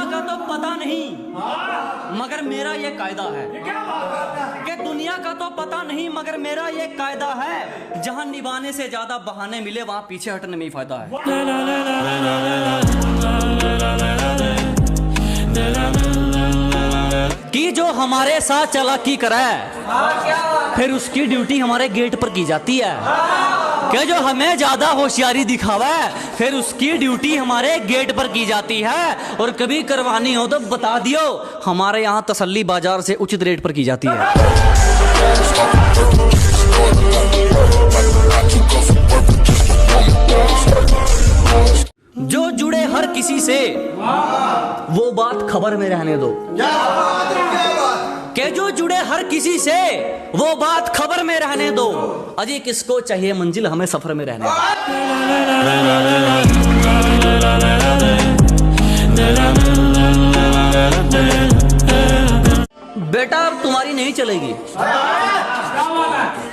का तो पता नहीं मगर मेरा ये कायदा है कि दुनिया का तो पता नहीं मगर मेरा ये कायदा है, जहां निभाने से ज्यादा बहाने मिले वहां पीछे हटने में ही फायदा है। कि जो हमारे साथ चालाकी करे फिर उसकी ड्यूटी हमारे गेट पर की जाती है, कि जो हमें ज्यादा होशियारी दिखावा फिर उसकी ड्यूटी हमारे गेट पर की जाती है, और कभी करवानी हो तो बता दियो हमारे यहाँ तसल्ली बाजार से उचित रेट पर की जाती है। जो जुड़े हर किसी से वो बात खबर में रहने दो, के जो जुड़े हर किसी से वो बात खबर में रहने दो, अजी किसको चाहिए मंजिल हमें सफर में रहने दो। बेटा अब तुम्हारी नहीं चलेगी,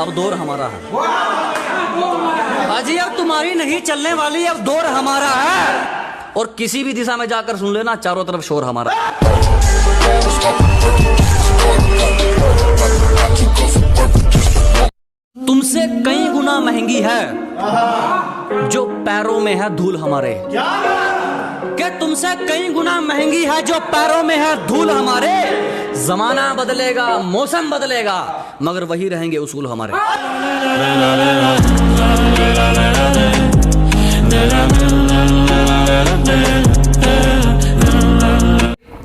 अब दौर हमारा है। अजी अब तुम्हारी नहीं चलने वाली, अब दौर हमारा है। और किसी भी दिशा में जाकर सुन लेना, चारों तरफ शोर हमारा। तुमसे कई गुना महंगी है जो पैरों में है धूल हमारे, क्या तुमसे कई गुना महंगी है जो पैरों में है धूल हमारे। जमाना बदलेगा, मौसम बदलेगा, मगर वही रहेंगे उसूल हमारे।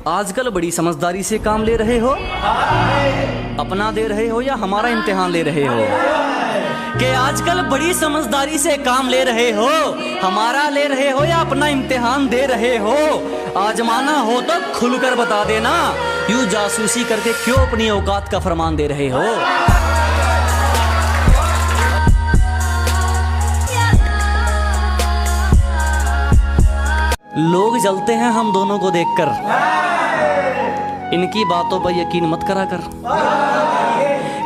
आजकल बड़ी समझदारी से काम ले रहे हो, अपना दे रहे हो या हमारा इम्तिहान ले रहे हो। कि आजकल बड़ी समझदारी से काम ले रहे हो, हमारा ले रहे हो या अपना इम्तिहान दे रहे हो। आजमाना हो तो खुलकर बता देना, यूं जासूसी करके क्यों अपनी औकात का फरमान दे रहे हो। लोग जलते हैं हम दोनों को देखकर, इनकी बातों पर यकीन मत करा कर।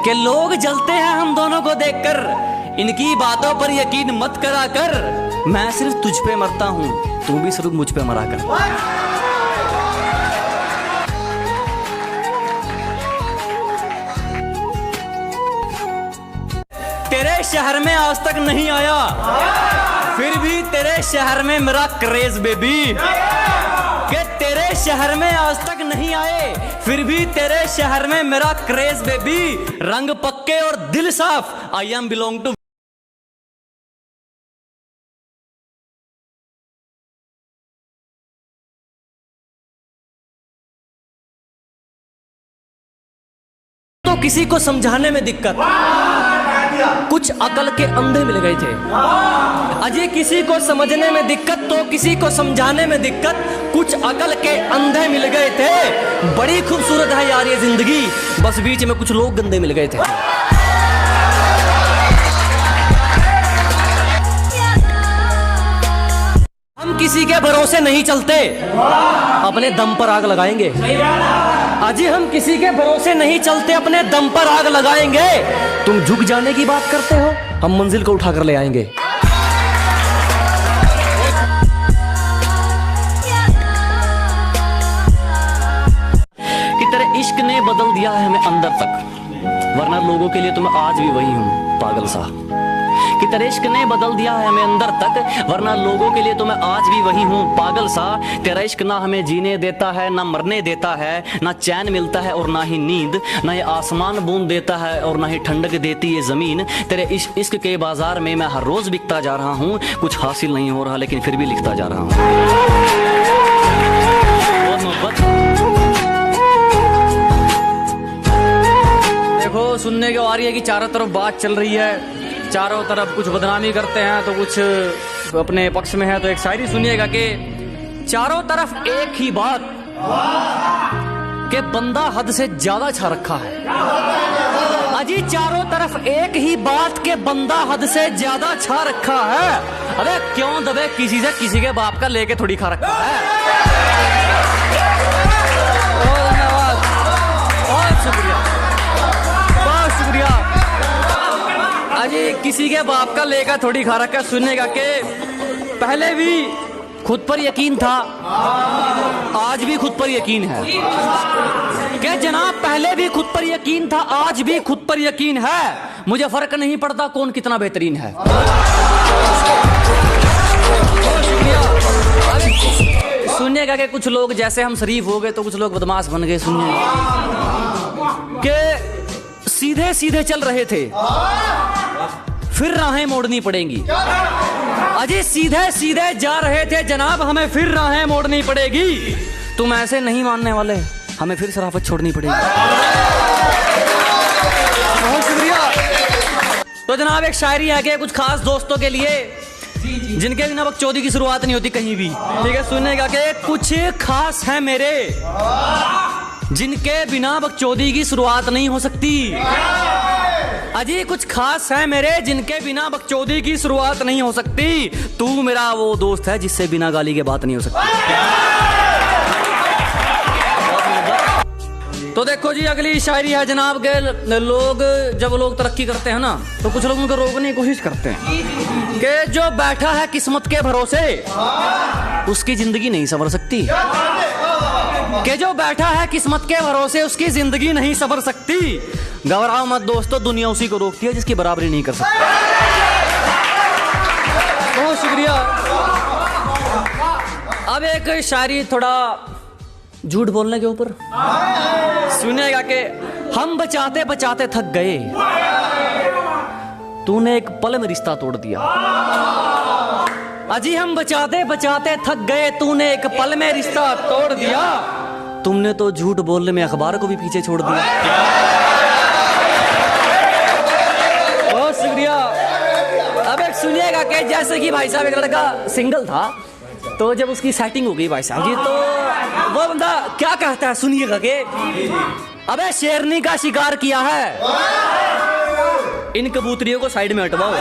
कि लोग जलते हैं हम दोनों को देखकर, इनकी बातों पर यकीन मत करा कर। मैं सिर्फ तुझ पे मरता हूं, तू भी सिर्फ मुझ पे मरा कर। तेरे शहर में आज तक नहीं आया, फिर भी तेरे शहर में मेरा क्रेज बेबी। कि तेरे शहर में आज तक नहीं आए, फिर भी तेरे शहर में मेरा क्रेज बेबी। रंग पक्के और दिल साफ, आई एम बिलोंग टू। तो किसी को समझाने में दिक्कत, कुछ अकल के अंधे मिल गए थे। अजय किसी को समझने में दिक्कत तो किसी को समझाने में दिक्कत, कुछ अकल के अंधे मिल गए थे। बड़ी खूबसूरत है यार ये जिंदगी, बस बीच में कुछ लोग गंदे मिल गए थे। हम किसी के भरोसे नहीं चलते, अपने दम पर आग लगाएंगे। अजी हम किसी के भरोसे नहीं चलते, अपने दम पर आग लगाएंगे। तुम झुक जाने की बात करते हो, हम मंजिल को उठाकर ले आएंगे। कि तेरे इश्क ने बदल दिया है हमें अंदर तक, वरना लोगों के लिए तो मैं आज भी वही हूँ पागल सा। कि तेरे इश्क ने बदल दिया है हमें अंदर तक, वरना लोगों के लिए तो मैं आज भी वही हूँ पागल सा। तेरा इश्क ना हमें जीने देता है, ना मरने देता है, ना चैन मिलता है और ना ही नींद, ना ये आसमान बूंद देता है और ना ही ठंडक देती है जमीन। तेरे इश्क के बाजार में मैं हर रोज बिकता जा रहा हूँ, कुछ हासिल नहीं हो रहा लेकिन फिर भी लिखता जा रहा हूँ। देखो सुनने को आ रही है कि चारों तरफ बात चल रही है, चारों तरफ कुछ बदनामी करते हैं तो कुछ अपने पक्ष में है। तो एक शायरी सुनिएगा कि चारों तरफ एक ही बात कि बंदा हद से ज्यादा छा रखा है। अजी चारों तरफ एक ही बात के बंदा हद से ज्यादा छा रखा है। अरे क्यों दबे किसी से, किसी के बाप का लेके थोड़ी खा रखा है। धन्यवाद, बहुत शुक्रिया, बहुत शुक्रिया। अजी किसी के बाप का लेकर थोड़ी खा रखा है। सुनने का कि पहले भी खुद पर यकीन था, आज भी खुद पर यकीन है। कि जनाब पहले भी खुद पर यकीन था, आज भी खुद पर यकीन है। मुझे फर्क नहीं पड़ता कौन कितना बेहतरीन है। सुनिएगा कि कुछ लोग जैसे हम शरीफ हो गए तो कुछ लोग बदमाश बन गए। सुनिए कि सीधे सीधे चल रहे थे, फिर राहें मोड़नी पड़ेंगी। अजय सीधे सीधे जा रहे थे जनाब, हमें फिर राहें मोड़नी पड़ेगी। तुम ऐसे नहीं मानने वाले, हमें फिर शराफत छोड़नी पड़ेगी। बहुत शुक्रिया। तो जनाब एक शायरी है कि कुछ खास दोस्तों के लिए जिनके बिना बकचोदी की शुरुआत नहीं होती कहीं भी। ठीक है, सुनने का कि कुछ खास है मेरे जिनके बिना बकचोदी की शुरुआत नहीं हो सकती। अजी कुछ खास है मेरे जिनके बिना बकचोदी की शुरुआत नहीं हो सकती। तू मेरा वो दोस्त है जिससे बिना गाली के बात नहीं हो सकती। तो देखो जी अगली शायरी है जनाब के लोग जब लोग तरक्की करते हैं ना तो कुछ लोग उनको रोकने की कोशिश करते हैं कि जो बैठा है किस्मत के भरोसे उसकी जिंदगी नहीं संवर सकती। कि जो बैठा है किस्मत के भरोसे उसकी जिंदगी नहीं संवर सकती। घबराओ मत दोस्तों, दुनिया उसी को रोकती है जिसकी बराबरी नहीं कर सकती। बहुत शुक्रिया। अब एक शायरी थोड़ा झूठ बोलने के ऊपर सुनिएगा कि हम बचाते बचाते थक गए, तूने एक पल में रिश्ता तोड़ दिया। अजी हम बचाते बचाते थक गए, तूने एक पल में रिश्ता तोड़ दिया। तुमने तो झूठ बोलने में अखबार को भी पीछे छोड़ दिया। बहुत शुक्रिया। अब एक सुनिएगा कि जैसे कि भाई साहब एक लड़का सिंगल था तो जब उसकी सेटिंग हो गई भाई साहब जी, तो वो बंदा क्या कहता है सुनिएगा कि अबे शेरनी का शिकार किया है, इन कबूतरियों को साइड में हटवाओ।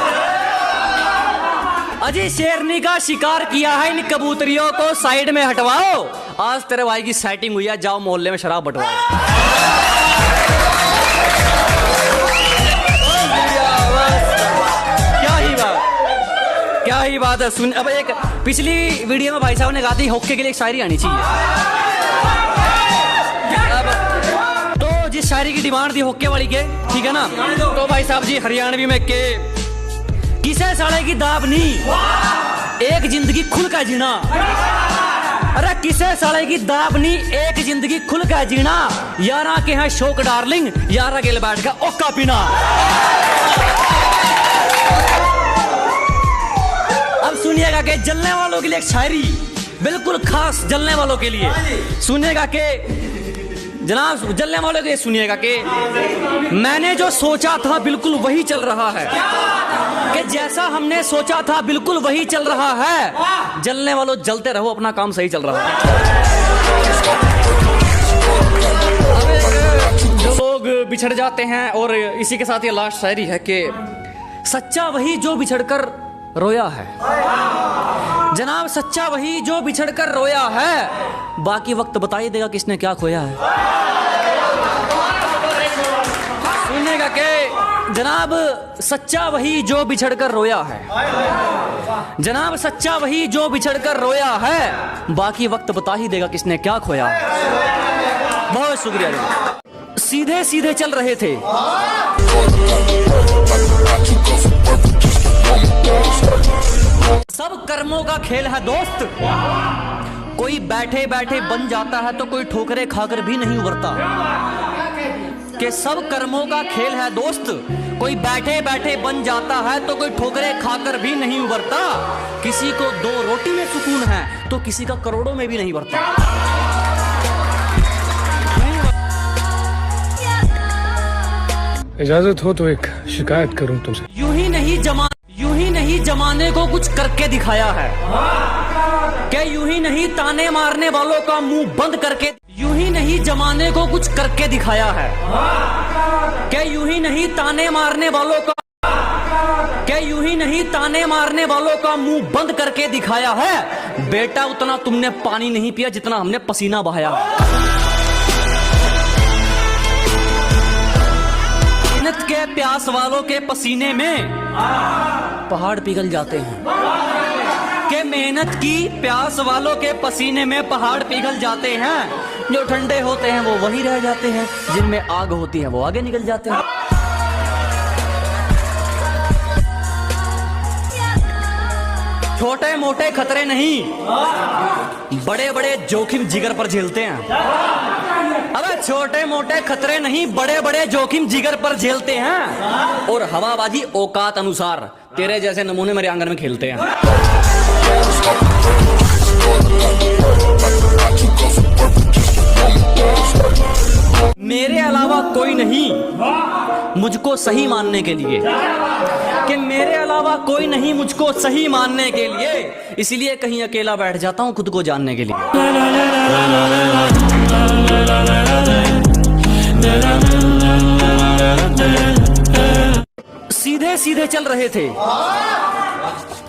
अजी शेरनी का शिकार किया है, इन कबूतरियों को साइड में हटवाओ। आज तेरे भाई की सेटिंग हुई है, जाओ मोहल्ले में शराब बंटवाओ। क्या ही बात है। सुन अब एक पिछली वीडियो में भाई साहब ने कहा थी होक्के के लिए एक शायरी आनी चाहिए। अब तो जिस शायरी की डिमांड थी होक्के वाली के, ठीक है ना, तो भाई साहब जी हरियाणवी में के किसे साले की दाबनी एक जिंदगी खुल का जीना। अरे किसे साले की दाबनी एक जिंदगी खुल का जीना। यारा के हैं शौक डार्लिंग, यारा गेल बैठ का ओक्का पीना। सुनिएगा कि जलने वालों के लिए एक शायरी बिल्कुल खास जलने वालों के लिए। सुनिएगा कि जनाब जलने वालों के लिए सुनिएगा कि मैंने जो सोचा था बिल्कुल वही चल रहा है। कि जैसा हमने सोचा था बिल्कुल वही चल रहा है। जलने वालों जलते रहो, अपना काम सही चल रहा है। जो लोग बिछड़ जाते हैं, और इसी के साथ ये लास्ट शायरी है कि सच्चा वही जो बिछड़कर रोया है। जनाब सच्चा वही जो बिछड़कर रोया है, बाकी वक्त बता ही देगा किसने क्या खोया है। सुनिएगा कि जनाब सच्चा वही जो बिछड़कर रोया है। जनाब सच्चा वही जो बिछड़कर रोया है, बाकी वक्त बता ही देगा किसने क्या खोया है। बहुत शुक्रिया। सीधे सीधे चल रहे थे, सब कर्मों का खेल है दोस्त। कोई बैठे बैठे बन जाता है तो कोई ठोकरे खाकर भी नहीं उबरता। कि सब कर्मों का खेल है दोस्त, कोई बैठे बैठे बन जाता है तो कोई ठोकरे खाकर भी नहीं उबरता। किसी को 2 रोटी में सुकून है तो किसी का करोड़ों में भी नहीं उबरता। इजाजत हो तो एक शिकायत करूं तुमसे। यूं ही नहीं जमाने को कुछ करके दिखाया है। क्या यूं ही नहीं ताने मारने वालों का मुंह बंद करके, यूं ही नहीं जमाने को कुछ करके दिखाया है। क्या यूं ही नहीं ताने मारने वालों का, क्या यूं ही नहीं ताने मारने वालों का मुंह बंद करके दिखाया है। बेटा उतना तुमने पानी नहीं पिया जितना हमने पसीना बहाया। के प्यास वालों के पसीने में पहाड़ पिघल जाते हैं। कि मेहनत की प्यास वालों के पसीने में पहाड़ पिघल जाते हैं, जो ठंडे होते हैं वो वहीं रह जाते हैं, जिनमें आग होती है वो आगे निकल जाते हैं। छोटे मोटे खतरे नहीं, बड़े बड़े जोखिम जिगर पर झेलते हैं। अबे छोटे मोटे खतरे नहीं, बड़े बड़े जोखिम जिगर पर झेलते हैं, और हवाबाजी औकात अनुसार तेरे जैसे नमूने मेरे आंगन में खेलते हैं। मेरे अलावा कोई नहीं मुझको सही मानने के लिए, कि मेरे अलावा कोई नहीं मुझको सही मानने के लिए, इसलिए कहीं अकेला बैठ जाता हूं खुद को जानने के लिए। सीधे सीधे चल रहे थे,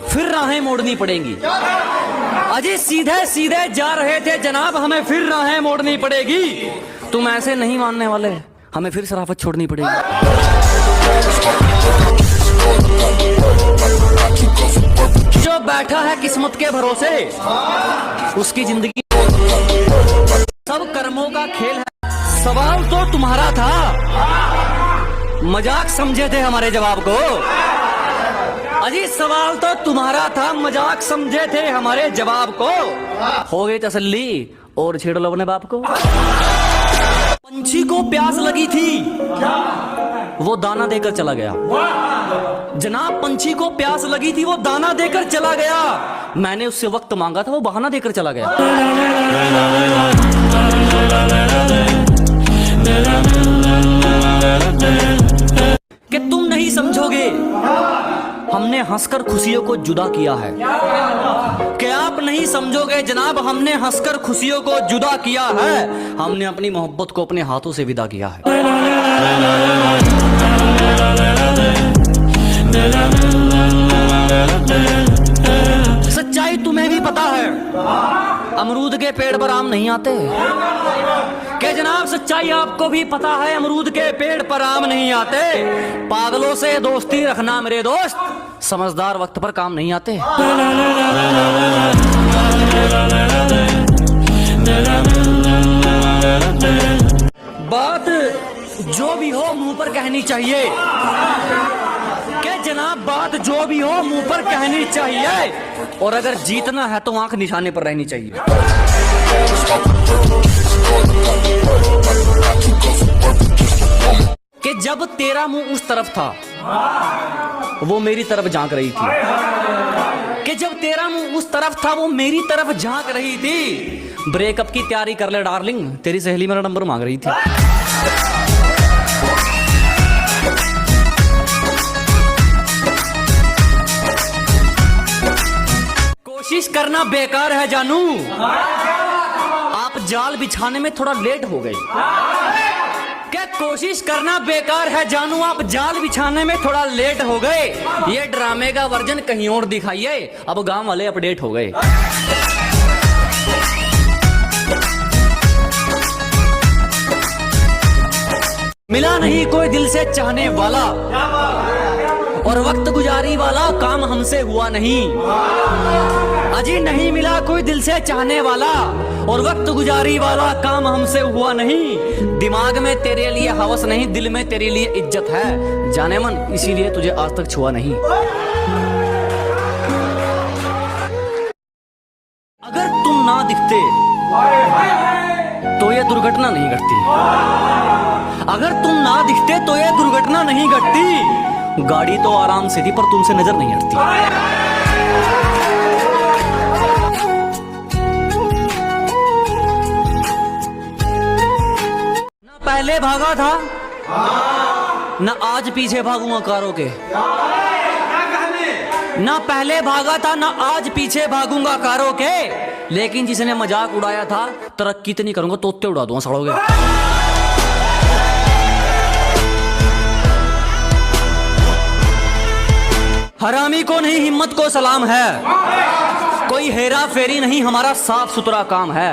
फिर राहें मोड़नी पड़ेंगी। अजय सीधे सीधे जा रहे थे जनाब, हमें फिर राहें मोड़नी पड़ेगी। तुम ऐसे नहीं मानने वाले, हमें फिर शराफत छोड़नी पड़ेगी। जो बैठा है किस्मत के भरोसे, उसकी जिंदगी सब कर्मों का खेल है। सवाल तो तुम्हारा था, मजाक समझे थे हमारे जवाब को। अजी सवाल तो तुम्हारा था, मजाक समझे थे हमारे जवाब को। हो गई तसल्ली और छेड़ लो अपने बाप को। पंछी को प्यास लगी थी, वो दाना देकर चला गया। जनाब पंछी को प्यास लगी थी, वो दाना देकर चला गया। मैंने उससे वक्त मांगा था, वो बहाना देकर चला गया। कि तुम नहीं समझोगे, हमने हंसकर खुशियों को जुदा किया है। कि आप नहीं समझोगे जनाब, हमने हंसकर खुशियों को जुदा किया है। हमने अपनी मोहब्बत को अपने हाथों से विदा किया है। सच्चाई तुम्हें भी पता है, अमरूद के पेड़ पर आम नहीं आते। कि जनाब सच्चाई आपको भी पता है, अमरूद के पेड़ पर आम नहीं आते। पागलों से दोस्ती रखना मेरे दोस्त, समझदार वक्त पर काम नहीं आते। बात जो भी हो मुंह पर कहनी चाहिए। कि जनाब बात जो भी हो मुंह पर कहनी चाहिए, और अगर जीतना है तो आंख निशाने पर रहनी चाहिए। कि जब तेरा मुंह उस तरफ था, वो मेरी तरफ झांक रही थी। कि जब तेरा मुंह उस तरफ था, वो मेरी तरफ झांक रही थी। ब्रेकअप की तैयारी कर ले डार्लिंग, तेरी सहेली मेरा नंबर मांग रही थी। कोशिश करना बेकार है जानू, आप जाल बिछाने में थोड़ा लेट हो गए। क्या कोशिश करना बेकार है जानू, आप जाल बिछाने में थोड़ा लेट हो गए। ये ड्रामे का वर्जन कहीं और दिखाइए, अब गांव वाले अपडेट हो गए। मिला नहीं कोई दिल से चाहने वाला, और वक्त गुजारी वाला काम हमसे हुआ नहीं। अजी नहीं मिला कोई दिल से चाहने वाला, और वक्त गुजारी वाला काम हमसे हुआ नहीं। दिमाग में तेरे लिए हवस नहीं, दिल में तेरे लिए इज्जत है जाने मन, इसीलिए तुझे आज तक छुआ नहीं। अगर तुम ना दिखते तो ये दुर्घटना नहीं घटती। अगर तुम ना दिखते तो ये दुर्घटना नहीं घटती। गाड़ी तो आराम से थी, पर तुमसे नजर नहीं हटती। ना पहले भागा था, ना आज पीछे भागूंगा कारों के। ना पहले भागा था, ना आज पीछे भागूंगा कारों के। लेकिन जिसने मजाक उड़ाया था, तरक्की तो नहीं करूंगा, तोते उड़ा दूंगा सड़ोगे। हरामी को नहीं हिम्मत को सलाम है, कोई हेरा फेरी नहीं हमारा साफ सुथरा काम है।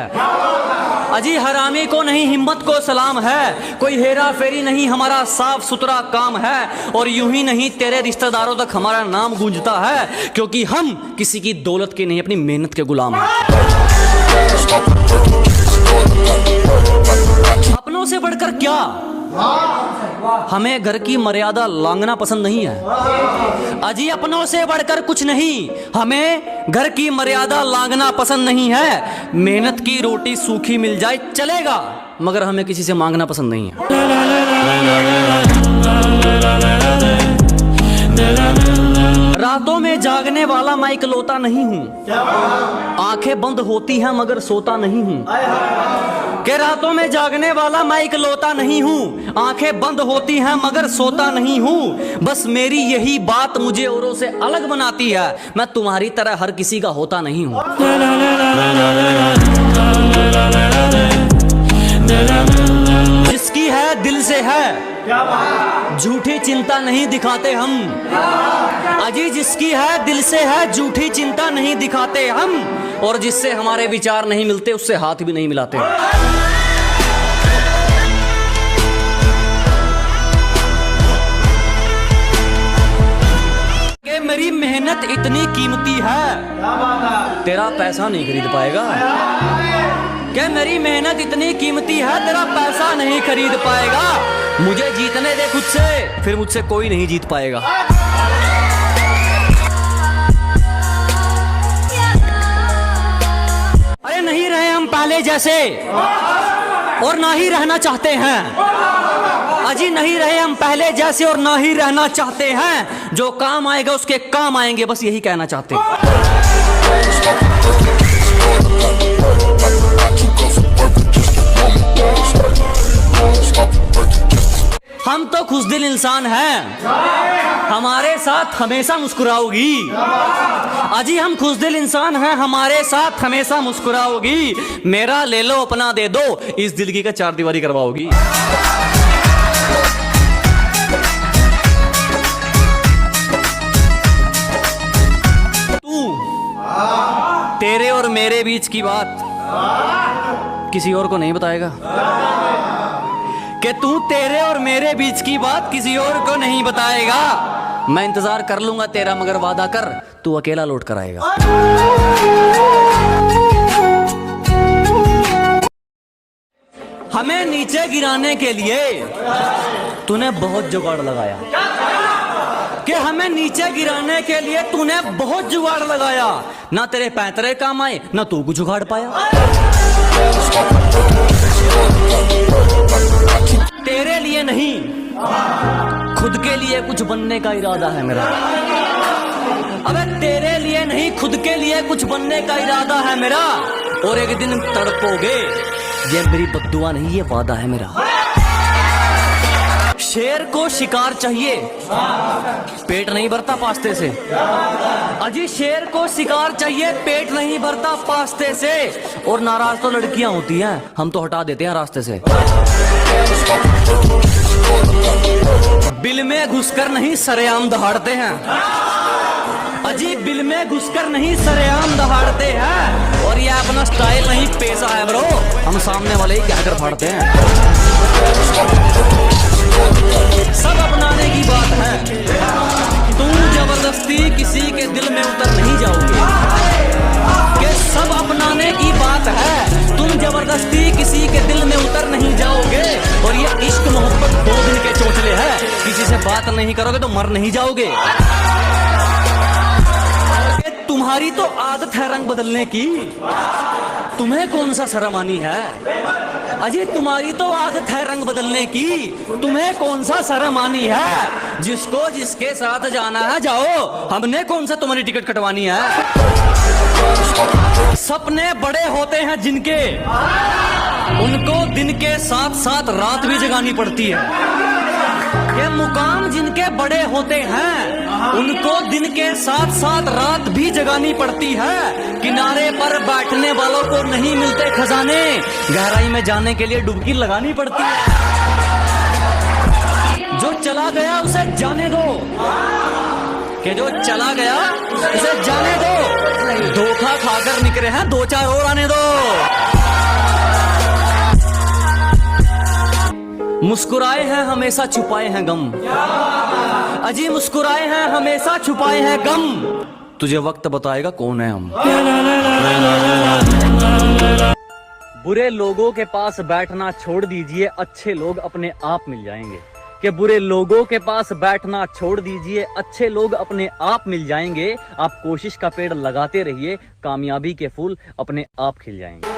अजी हरामी को नहीं हिम्मत को सलाम है, कोई हेरा फेरी नहीं हमारा साफ सुथरा काम है, और यूं ही नहीं तेरे रिश्तेदारों तक हमारा नाम गूंजता है, क्योंकि हम किसी की दौलत के नहीं अपनी मेहनत के गुलाम हैं। अपनों से बढ़कर क्या, हमें घर की मर्यादा लांघना पसंद नहीं है। अजी अपनों से बढ़कर कुछ नहीं, हमें घर की मर्यादा लांघना पसंद नहीं है। मेहनत की रोटी सूखी मिल जाए चलेगा, मगर हमें किसी से मांगना पसंद नहीं है। रातों में जागने वाला मैं इकलौता नहीं हूँ, आंखें बंद होती हैं मगर सोता नहीं हूँ। के रातों में जागने वाला मैं इकलौता नहीं हूँ, आंखें बंद होती हैं मगर सोता नहीं हूँ। बस मेरी यही बात मुझे औरों से अलग बनाती है, मैं तुम्हारी तरह हर किसी का होता नहीं हूँ। जिसकी है दिल से है, झूठी चिंता नहीं दिखाते हम। अजी जिसकी है दिल से है, झूठी चिंता नहीं दिखाते हम, और जिससे हमारे विचार नहीं मिलते उससे हाथ भी नहीं मिलाते। कि मेरी मेहनत इतनी कीमती है, तेरा पैसा नहीं खरीद पाएगा। कि मेरी मेहनत इतनी कीमती है, तेरा पैसा नहीं खरीद पाएगा। मुझे जीतने दे खुद से, फिर मुझसे कोई नहीं जीत पाएगा। अरे नहीं रहे हम पहले जैसे, और ना ही रहना चाहते हैं। अजी नहीं रहे हम पहले जैसे और ना ही रहना चाहते हैं। जो काम आएगा उसके काम आएंगे, बस यही कहना चाहते हैं। हम तो खुशदिल इंसान हैं, हमारे साथ हमेशा मुस्कुराओगी। अजी हम खुशदिल इंसान हैं, हमारे साथ हमेशा मुस्कुराओगी। मेरा ले लो अपना दे दो, इस दिल की का चार दीवारी करवाओगी। तू तेरे और मेरे बीच की बात किसी और को नहीं बताएगा। कि तू तेरे और मेरे बीच की बात किसी और को नहीं बताएगा। मैं इंतजार कर लूंगा तेरा, मगर वादा कर तू अकेला लौट कर आएगा। हमें नीचे गिराने के लिए तूने बहुत जुगाड़ लगाया। कि हमें नीचे गिराने के लिए तूने बहुत जुगाड़ लगाया, ना तेरे पैंतरे काम आए, ना तू कुछ जुगाड़ पाया। तेरे लिए नहीं, खुद के लिए कुछ बनने का इरादा है मेरा। अबे तेरे लिए नहीं, खुद के लिए कुछ बनने का इरादा है मेरा। और एक दिन तड़पोगे, ये मेरी बद्दुआ नहीं, ये वादा है मेरा। शेर को शिकार चाहिए, पेट नहीं भरता पास्ते से। अजी शेर को शिकार चाहिए, पेट नहीं भरता पास्ते से। और नाराज तो लड़कियां होती हैं, हम तो हटा देते हैं रास्ते से। बिल में घुसकर नहीं सरेआम दहाड़ते हैं। अजी बिल में घुसकर नहीं सरेआम दहाड़ते हैं। और ये अपना स्टाइल नहीं, पेशा है ब्रो, हम सामने वाले ही कहकर फाड़ते हैं। सब अपनाने की बात है, तुम जबरदस्ती किसी के दिल में उतर नहीं जाओगे। कि सब अपनाने की बात है, तुम जबरदस्ती किसी के दिल में उतर नहीं जाओगे। और ये इश्क मोहब्बत 2 दिन के चोचले हैं, किसी से बात नहीं करोगे तो मर नहीं जाओगे। तुम्हारी तो आदत है रंग बदलने की, तुम्हें कौन सा शर्म आनी है। अजी तुम्हारी तो आदत है रंग बदलने की, तुम्हें कौन सा शर्म आनी है। जिसको जिसके साथ जाना है जाओ, हमने कौन सा तुम्हारी टिकट कटवानी है। सपने बड़े होते हैं जिनके, उनको दिन के साथ साथ रात भी जगानी पड़ती है। ये मुकाम जिनके बड़े होते हैं, उनको दिन के साथ साथ रात भी जगानी पड़ती है। किनारे पर बैठने वालों को नहीं मिलते खजाने, गहराई में जाने के लिए डुबकी लगानी पड़ती है। जो चला गया उसे जाने दो, कि जो चला गया उसे जाने दो। धोखा खाकर निकले हैं, 2-4 और आने दो। मुस्कुराए हैं हमेशा छुपाए हैं गम, अजी मुस्कुराए हैं हमेशा छुपाए हैं गम, तुझे वक्त बताएगा कौन है हम। बुरे लोगों के पास बैठना छोड़ दीजिए, अच्छे लोग अपने आप मिल जाएंगे। कि बुरे लोगों के पास बैठना छोड़ दीजिए, अच्छे लोग अपने आप मिल जाएंगे। आप कोशिश का पेड़ लगाते रहिए, कामयाबी के फूल अपने आप खिल जाएंगे।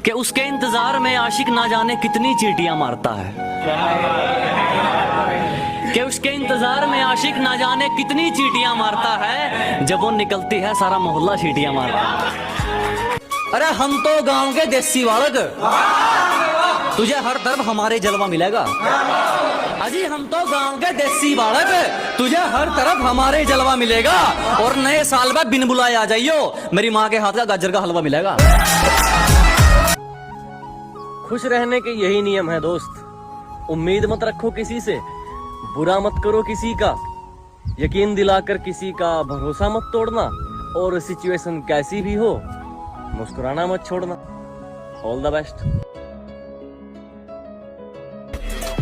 कि उसके इंतजार में आशिक ना जाने कितनी चींटियां मारता है, कि उसके इंतजार में आशिक ना जाने कितनी चींटियां मारता है, जब वो निकलती है सारा मोहल्ला चींटियां मारता है। अरे हम तो गांव के देसी बालक, तुझे हर तरफ हमारे जलवा मिलेगा। अजी हम तो गांव के देसी बालक, तुझे हर तरफ हमारे जलवा मिलेगा। और नए साल में बिन बुलाए आ जाइयो, मेरी माँ के हाथ का गाजर का हलवा मिलेगा। खुश रहने के यही नियम है दोस्त। उम्मीद मत रखो किसी से, बुरा मत करो किसी का, यकीन दिलाकर किसी का भरोसा मत तोड़ना, और सिचुएशन कैसी भी हो मुस्कुराना मत छोड़ना। All the best.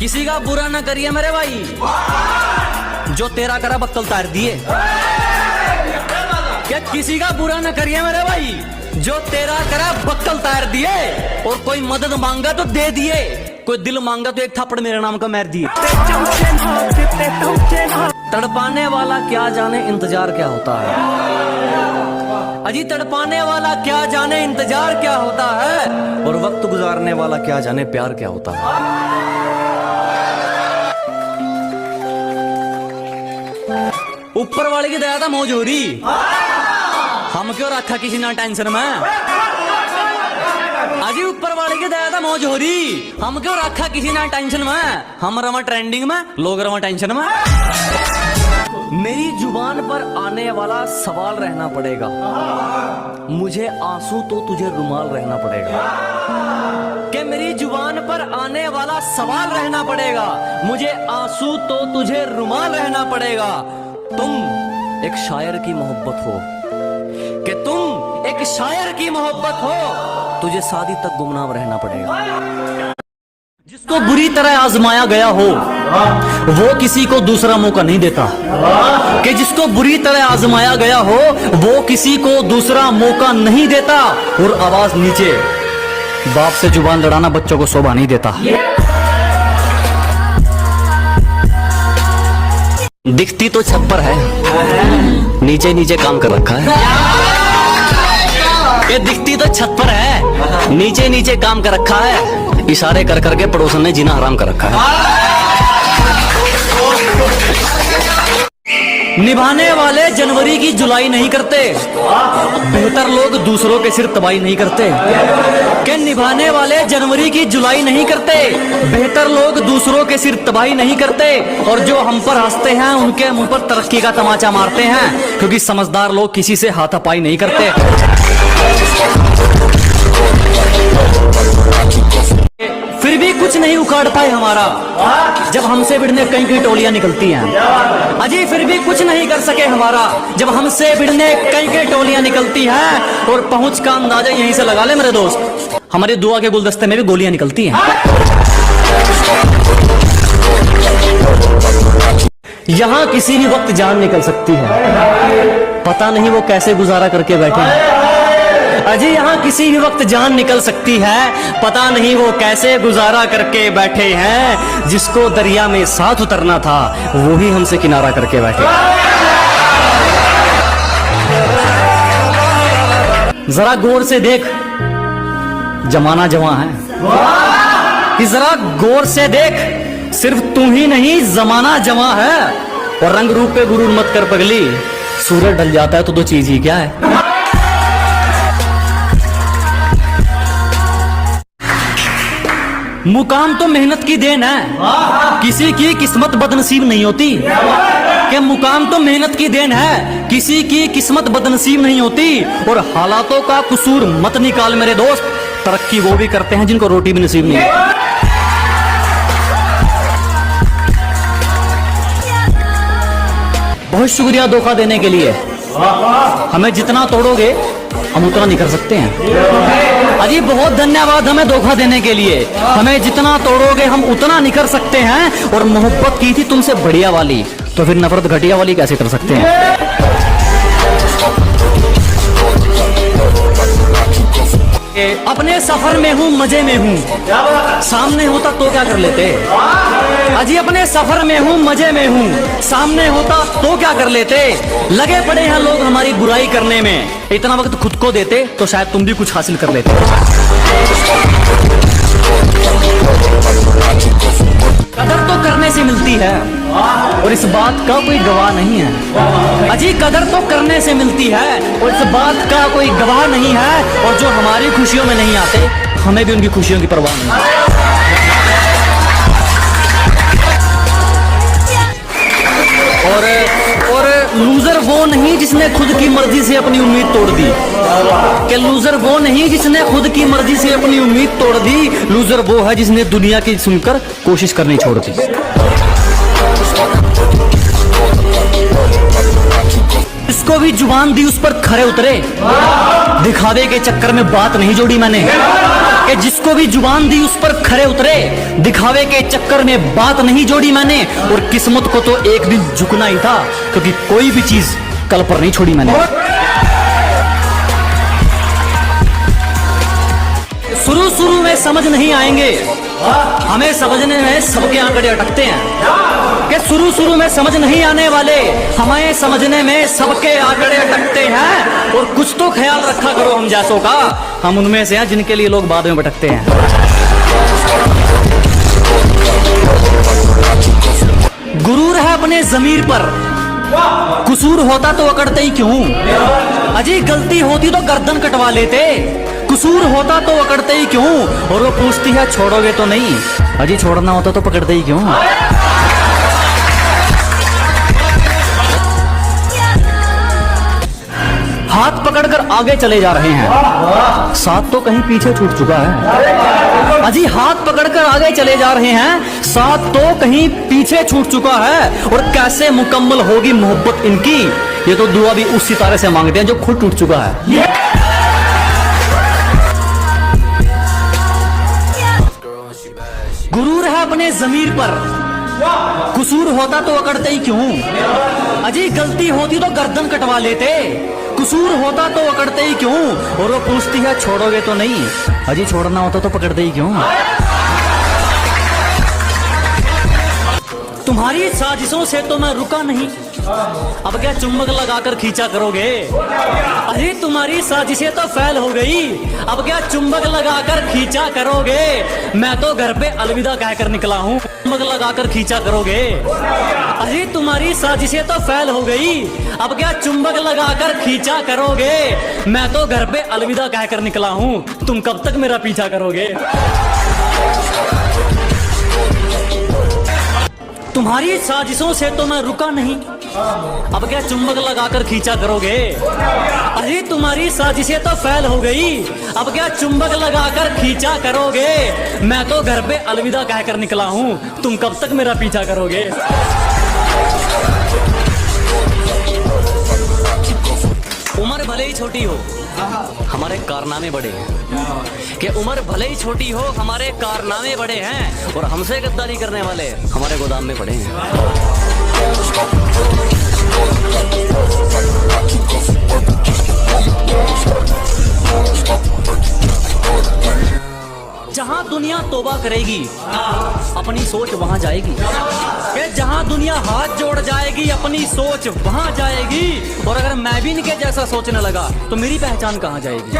किसी का बुरा ना करिए मेरे भाई, जो तेरा करा बक्कल तार दिए। क्या किसी का बुरा ना करिए मेरे भाई, जो तेरा करा बक्कल तार दिए। और कोई मदद मांगा तो दे दिए, कोई दिल मांगा तो एक थप्पड़ मेरे नाम का मार दिए। तड़पाने वाला क्या जाने इंतजार क्या होता है, अजी तड़पाने वाला क्या जाने इंतजार क्या होता है, और वक्त गुजारने वाला क्या जाने प्यार क्या होता है। ऊपर वाले की दया था मौज हो रही, हम क्यों रखा किसी ना टेंशन में। अजी ऊपर वाले की दया था मौज हो रही, हम क्यों रखा किसी ना टेंशन में। हम रवा ट्रेंडिंग में, लोग रवा टेंशन में। मेरी जुबान पर आने वाला सवाल रहना पड़ेगा, मुझे आंसू तो तुझे रुमाल रहना पड़ेगा। कि मेरी जुबान पर आने वाला सवाल रहना पड़ेगा, मुझे आंसू तो तुझे रुमाल रहना पड़ेगा। तुम एक शायर की मोहब्बत हो, कि तुम एक शायर की मोहब्बत हो, तुझे शादी तक गुमनाम रहना पड़ेगा। जिसको बुरी तरह आजमाया गया हो वो किसी को दूसरा मौका नहीं देता, कि जिसको बुरी तरह आजमाया गया हो वो किसी को दूसरा मौका नहीं देता। और आवाज नीचे, बाप से जुबान लड़ाना बच्चों को शोभा नहीं देता। दिखती तो छप्पर है, नीचे नीचे काम कर रखा है। ये दिखती तो छत पर है, नीचे नीचे काम कर रखा है। इशारे कर करके पड़ोसन ने जीना हराम कर रखा है। निभाने वाले जनवरी की जुलाई नहीं करते, बेहतर लोग दूसरों के सिर तबाही नहीं करते। कि निभाने वाले जनवरी की जुलाई नहीं करते, बेहतर लोग दूसरों के सिर तबाही नहीं करते। और जो हम पर हंसते हैं उनके मुंह पर तरक्की का तमाचा मारते हैं, क्योंकि समझदार लोग किसी से हाथापाई नहीं करते। फिर भी कुछ नहीं उखाड़ पाए हमारा, जब हमसे भिड़ने कई कई टोलियां निकलती हैं। अजी फिर भी कुछ नहीं कर सके हमारा, जब हमसे भिड़ने कई कई टोलियां निकलती हैं। और पहुंच का अंदाजा यहीं से लगा ले मेरे दोस्त, हमारी दुआ के गुलदस्ते में भी गोलियां निकलती हैं। यहाँ किसी भी वक्त जान निकल सकती है, पता नहीं वो कैसे गुजारा करके बैठे हैं। अजी यहाँ किसी भी वक्त जान निकल सकती है, पता नहीं वो कैसे गुजारा करके बैठे हैं। जिसको दरिया में साथ उतरना था वो ही हमसे किनारा करके बैठे। जरा गौर से देख, जमाना जवां है। कि जरा गौर से देख, सिर्फ तू ही नहीं जमाना जवां है। और रंग रूप पे गुरूर मत कर पगली, सूरज ढल जाता है तो दो चीज ही क्या है। मुकाम तो मेहनत की देन है, किसी की किस्मत बदनसीब नहीं होती। कि मुकाम तो मेहनत की देन है, किसी की किस्मत बदनसीब नहीं होती। और हालातों का कसूर मत निकाल मेरे दोस्त, तरक्की वो भी करते हैं जिनको रोटी भी नसीब नहीं है। बहुत शुक्रिया धोखा देने के लिए। हमें जितना तोड़ोगे हम उतना नहीं कर सकते हैं। अजी बहुत धन्यवाद हमें धोखा देने के लिए। हमें जितना तोड़ोगे हम उतना नहीं कर सकते हैं। और मोहब्बत की थी तुमसे बढ़िया वाली, तो फिर नफरत घटिया वाली कैसे कर सकते हैं। अपने सफर में हूँ मजे में हूँ, सामने होता तो क्या कर लेते। अजी अपने सफर में हूँ मजे में हूँ, सामने होता तो क्या कर लेते। लगे पड़े हैं लोग हमारी बुराई करने में, इतना वक्त खुद को देते तो शायद तुम भी कुछ हासिल कर लेते। कदर तो करने से मिलती है और इस बात का कोई गवाह नहीं है। अजी कदर तो करने से मिलती है और इस बात का कोई गवाह नहीं है। और जो हमारी खुशियों में नहीं आते हमें भी उनकी खुशियों की परवाह नहीं है। और लूजर वो नहीं जिसने खुद की मर्जी से अपनी उम्मीद तोड़ दी। कि लूजर वो नहीं जिसने खुद की मर्जी से अपनी उम्मीद तोड़ दी। लूजर वो है जिसने दुनिया की सुनकर कोशिश करनी छोड़ दी। इसको भी जुबान दी उस पर खरे उतरे, दिखावे के चक्कर में बात नहीं जोड़ी मैंने। कि जिसको भी जुबान दी उस पर खरे उतरे, दिखावे के चक्कर में बात नहीं जोड़ी मैंने। और किस्मत को तो एक दिन झुकना ही था, क्योंकि कोई भी चीज कल पर नहीं छोड़ी मैंने। शुरू में समझ नहीं आएंगे, हमें समझने में सबके आंकड़े अटकते हैं। कि शुरू में समझ नहीं आने वाले, हमें समझने में सबके आंकड़े अटकते हैं। और कुछ तो ख्याल रखा करो हम जैसों का, हम उनमें से हैं जिनके लिए लोग बाद में भटकते हैं। गुरूर है अपने जमीर पर, कसूर होता तो अकड़ते ही क्यों। अजी गलती होती तो गर्दन कटवा लेते, कसूर होता तो अकड़ते ही क्यों। और वो पूछती है छोड़ोगे तो नहीं, अजी छोड़ना होता तो पकड़ते ही क्यों। हाथ पकड़कर आगे चले जा रहे हैं, साथ तो कहीं पीछे छूट चुका है। अजी हाथ पकड़कर आगे चले जा रहे हैं, साथ तो कहीं पीछे छूट चुका है। और कैसे मुकम्मल होगी मोहब्बत इनकी, ये तो दुआ भी उस सितारे से मांगते हैं जो खुद टूट चुका है। गुरूर है अपने जमीर पर, कसूर होता तो अकड़ते ही क्यों। अजी गलती होती तो गर्दन कटवा लेते, कसूर होता तो अकड़ते ही क्यों। और वो पूछती है छोड़ोगे तो नहीं, अजी छोड़ना होता तो पकड़ते ही क्यों। तुम्हारी साजिशों से तो मैं रुका नहीं, अब क्या चुम्बक लगाकर खींचा करोगे। अरे तुम्हारी साजिशें तो फैल हो गई, अब क्या चुम्बक लगाकर खींचा करोगे। मैं तो घर पे अलविदा कहकर निकला हूँ, चुम्बक लगाकर खींचा करोगे। अरे तुम्हारी साजिशें तो फैल हो गई, अब क्या चुम्बक लगाकर खींचा करोगे। मैं तो घर पे अलविदा कहकर निकला हूँ, तुम कब तक मेरा पीछा करोगे। तुम्हारी साजिशों से तो मैं रुका नहीं, अब क्या चुम्बक लगाकर खींचा करोगे। अरे तुम्हारी साजिशें तो फैल हो गई, अब क्या चुम्बक लगाकर खींचा करोगे। मैं तो घर पे अलविदा कहकर निकला हूँ, तुम कब तक मेरा पीछा करोगे। उम्र भले ही छोटी हो हमारे कारनामे बड़े हैं। कि उम्र भले ही छोटी हो हमारे कारनामे बड़े हैं। और हमसे गद्दारी करने वाले हमारे गोदाम में पड़े हैं। जहां दुनिया तौबा करेगी अपनी सोच वहां जाएगी। कि जहां दुनिया हाथ जोड़ जाएगी अपनी सोच वहां जाएगी। और अगर मैं भी इनके जैसा सोचने लगा तो मेरी पहचान कहां जाएगी।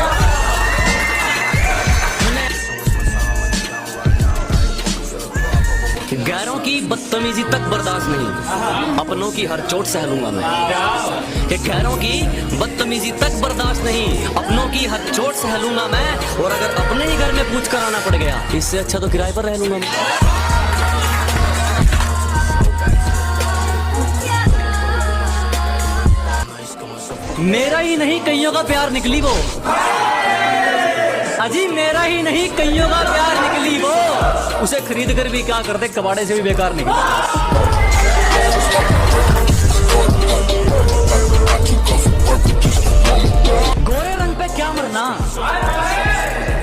गैरों की बदतमीजी तक बर्दाश्त नहीं, अपनों की हर चोट सह लूंगा मैं। कि गैरों की बदतमीजी तक बर्दाश्त नहीं, अपनों की हर चोट सह लूंगा मैं। और अगर अपने ही घर में पूछ कर आना पड़ गया इससे अच्छा तो किराए पर रह लूंगा मैं। मेरा ही नहीं कईयों का प्यार निकली वो, अजी मेरा ही नहीं कईयों का प्यार निकली वो। उसे खरीद कर भी क्या करते, कबाड़े से भी बेकार निकली। ना,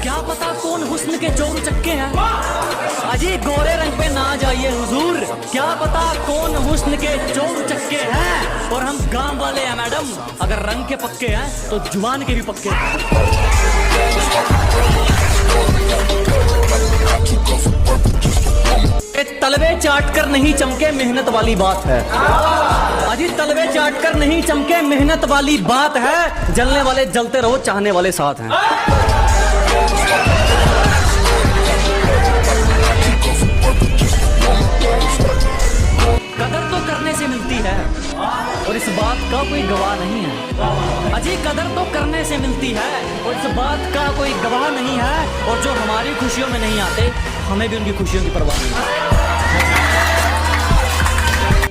क्या पता कौन हुस्न के चोर चक्के हैं। अजी गोरे रंग पे ना जाइए हुजूर, क्या पता कौन हुस्न के चोर चक्के हैं। और हम गांव वाले हैं मैडम, अगर रंग के पक्के हैं तो जुबान के भी पक्के हैं। तलवे चाट कर नहीं चमके मेहनत वाली बात है। अजी तलवे चाट कर नहीं चमके मेहनत वाली बात है। जलने वाले जलते रहो, चाहने वाले साथ हैं। कदर तो करने से मिलती है और इस बात का कोई गवाह नहीं है। अजी कदर तो करने से मिलती है और इस बात का कोई गवाह नहीं है। और जो हमारी खुशियों में नहीं आते, हमें भी उनकी खुशियों की परवाह नहीं है।